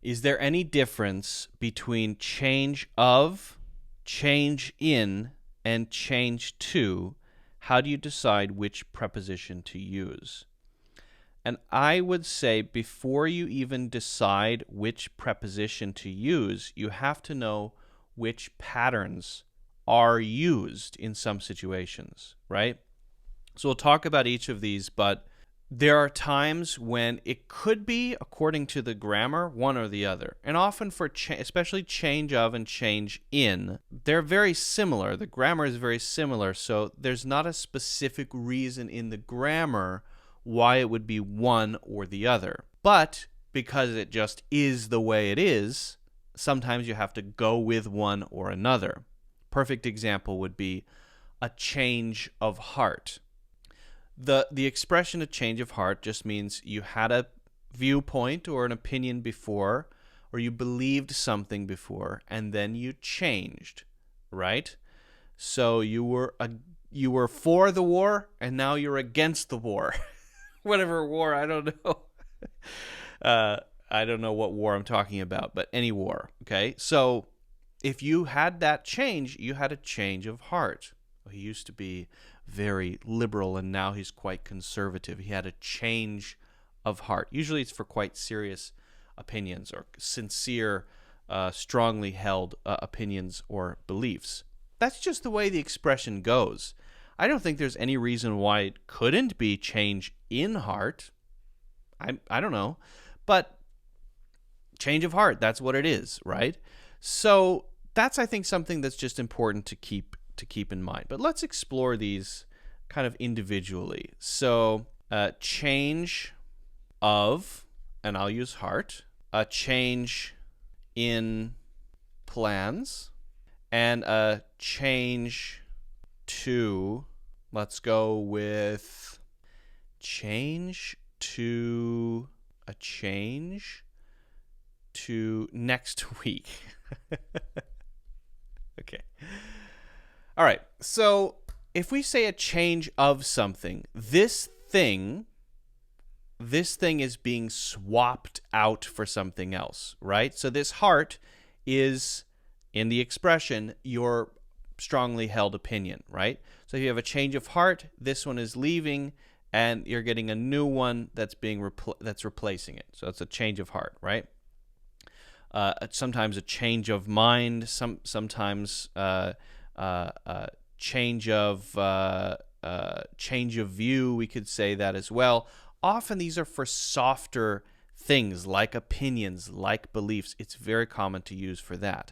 Is there any difference between change of, change in, and change to? How do you decide which preposition to use? And I would say before you even decide which preposition to use, you have to know which patterns are used in some situations, right? So we'll talk about each of these, but there are times when it could be, according to the grammar, one or the other. And often for especially change of and change in, they're very similar. The grammar is very similar, so there's not a specific reason in the grammar why it would be one or the other. But because it just is the way it is, sometimes you have to go with one or another. Perfect example would be a change of heart. The expression a change of heart just means you had a viewpoint or an opinion before, or you believed something before, and then you changed, right? So you were for the war, and now you're against the war. Whatever war, I don't know. I don't know what war I'm talking about, but any war, okay? So if you had that change, you had a change of heart. He used to be very liberal, and now he's quite conservative. He had a change of heart. Usually it's for quite serious opinions or sincere, strongly held opinions or beliefs. That's just the way the expression goes. I don't think there's any reason why it couldn't be change in heart. I don't know. But change of heart, that's what it is, right? So that's, I think, something that's just important to keep in mind. But let's explore these kind of individually. So change of, and I'll use heart, a change in plans, and a change to, let's go with change to, a change to next week. Okay. All right, so if we say a change of something, this thing is being swapped out for something else, right? So this heart is, in the expression, your strongly held opinion, right? So if you have a change of heart, this one is leaving, and you're getting a new one that's being that's replacing it. So it's a change of heart, right? Sometimes a change of mind. Sometimes change of view. We could say that as well. Often these are for softer things like opinions, like beliefs. It's very common to use for that.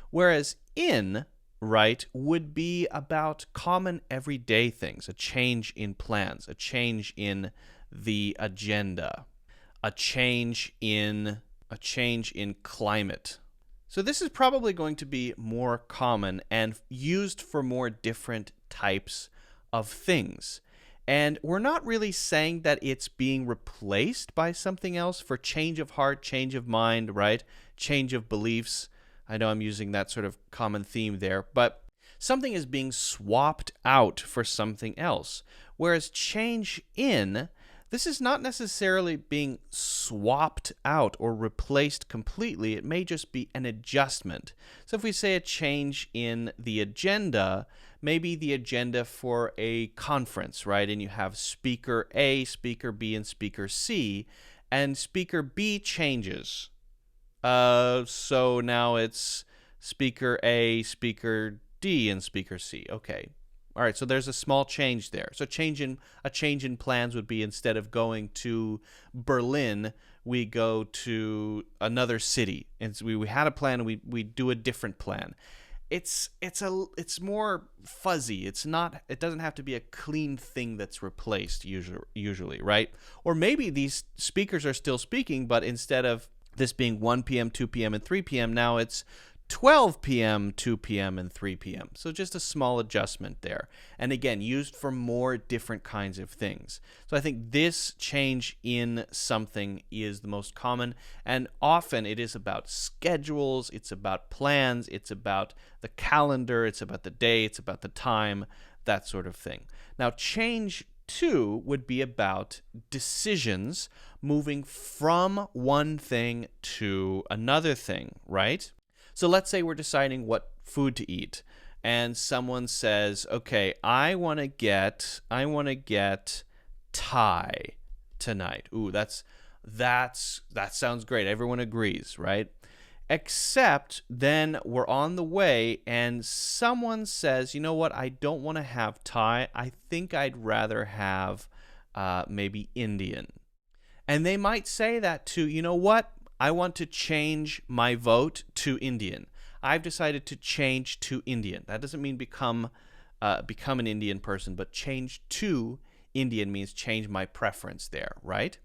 Whereas in, right, would be about common everyday things, a change in plans, a change in the agenda, a change in climate. So this is probably going to be more common and used for more different types of things. And we're not really saying that it's being replaced by something else. For change of heart, change of mind, right? Change of beliefs. I know I'm using that sort of common theme there, but something is being swapped out for something else. Whereas change in, this is not necessarily being swapped out or replaced completely. It may just be an adjustment. So if we say a change in the agenda, maybe the agenda for a conference, right? And you have speaker A, speaker B, and speaker C, and speaker B changes. So now it's speaker A, speaker D, and speaker C. Okay. All right, so there's a small change there. So a change in plans would be, instead of going to Berlin, we go to another city. And so we had a plan, and we do a different plan. It's more fuzzy. It doesn't have to be a clean thing that's replaced usually, right? Or maybe these speakers are still speaking, but instead of this being 1 p.m., 2 p.m., and 3 p.m., now it's 12 p.m., 2 p.m., and 3 p.m. So just a small adjustment there. And again, used for more different kinds of things. So I think this change in something is the most common. And often it is about schedules, it's about plans, it's about the calendar, it's about the day, it's about the time, that sort of thing. Now, change 2 would be about decisions moving from one thing to another thing, right? So let's say we're deciding what food to eat, and someone says, "Okay, I want to get Thai tonight." Ooh, that sounds great. Everyone agrees, right? Except then we're on the way and someone says, "You know what? I don't want to have Thai. I think I'd rather have maybe Indian." And they might say that too. "You know what? I want to change my vote to Indian. I've decided to change to Indian." That doesn't mean become an Indian person, but change to Indian means change my preference there, right?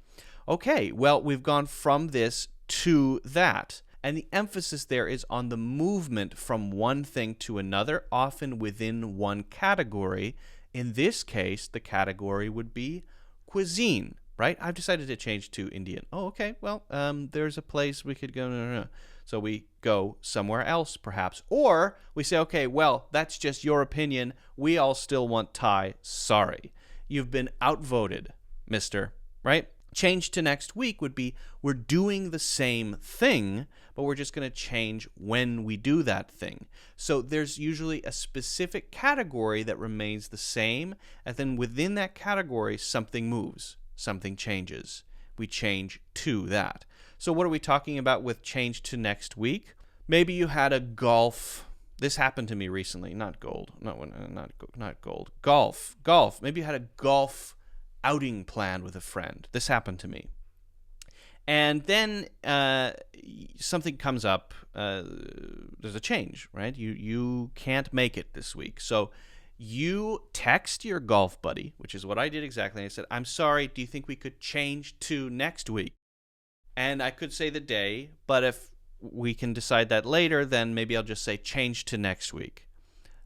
Okay, well, we've gone from this to that. And the emphasis there is on the movement from one thing to another, often within one category. In this case, the category would be cuisine, right? I've decided to change to Indian. Oh, okay. Well, there's a place we could go. No. So we go somewhere else, perhaps. Or we say, okay, well, that's just your opinion. We all still want Thai. Sorry. You've been outvoted, mister, right? Change to next week would be we're doing the same thing, but we're just going to change when we do that thing. So there's usually a specific category that remains the same, and then within that category, something moves, something changes. We change to that. So what are we talking about with change to next week? Maybe you had a golf. This happened to me recently. Not gold. Not gold. Golf. Maybe you had a golf outing plan with a friend. This happened to me. And then something comes up. There's a change, right? You can't make it this week. So you text your golf buddy, which is what I did exactly. And I said, "I'm sorry, do you think we could change to next week?" And I could say the day, but if we can decide that later, then maybe I'll just say change to next week.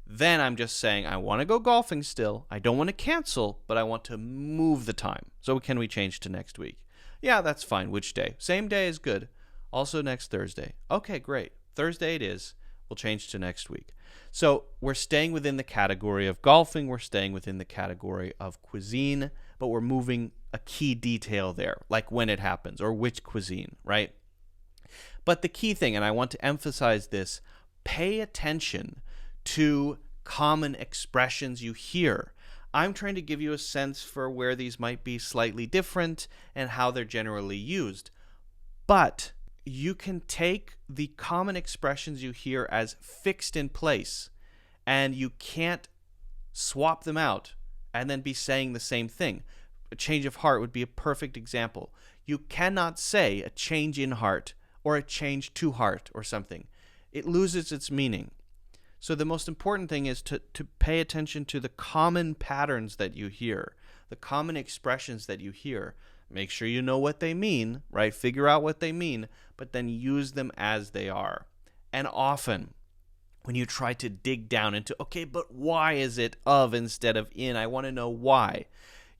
Then I'm just saying I want to go golfing still. I don't want to cancel, but I want to move the time. So can we change to next week? Yeah, that's fine. Which day? Same day is good. Also next Thursday. Okay, great. Thursday it is. We'll change to next week. So we're staying within the category of golfing. We're staying within the category of cuisine, but we're moving a key detail there, like when it happens or which cuisine, right? But the key thing, and I want to emphasize this, pay attention to common expressions you hear. I'm trying to give you a sense for where these might be slightly different and how they're generally used. But you can take the common expressions you hear as fixed in place, and you can't swap them out and then be saying the same thing. A change of heart would be a perfect example. You cannot say a change in heart or a change to heart or something. It loses its meaning. So the most important thing is to pay attention to the common patterns that you hear, the common expressions that you hear. Make sure you know what they mean, right? Figure out what they mean, but then use them as they are. And often, when you try to dig down into, okay, but why is it of instead of in? I want to know why.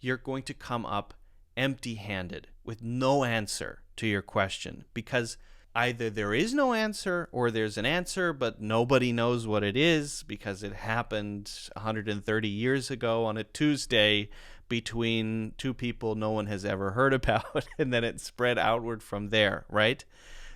You're going to come up empty-handed with no answer to your question, because either there is no answer or there's an answer, but nobody knows what it is because it happened 130 years ago on a Tuesday between two people no one has ever heard about, and then it spread outward from there, right?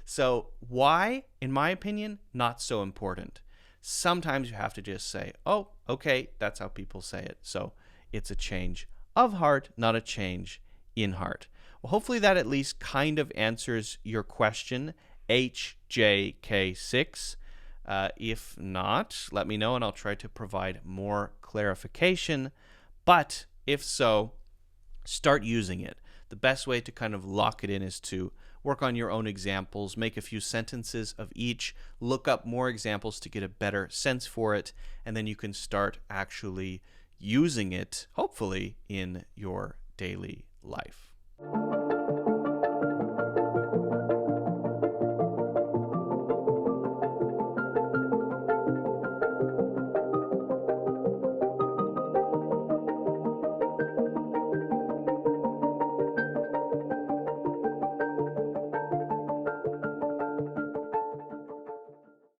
So why, in my opinion, not so important. Sometimes you have to just say, oh, okay, that's how people say it. So it's a change of heart, not a change in heart. Well, hopefully that at least kind of answers your question, HJK6. If not, let me know and I'll try to provide more clarification. But if so, start using it. The best way to kind of lock it in is to work on your own examples, make a few sentences of each, look up more examples to get a better sense for it, and then you can start actually using it, hopefully, in your daily life.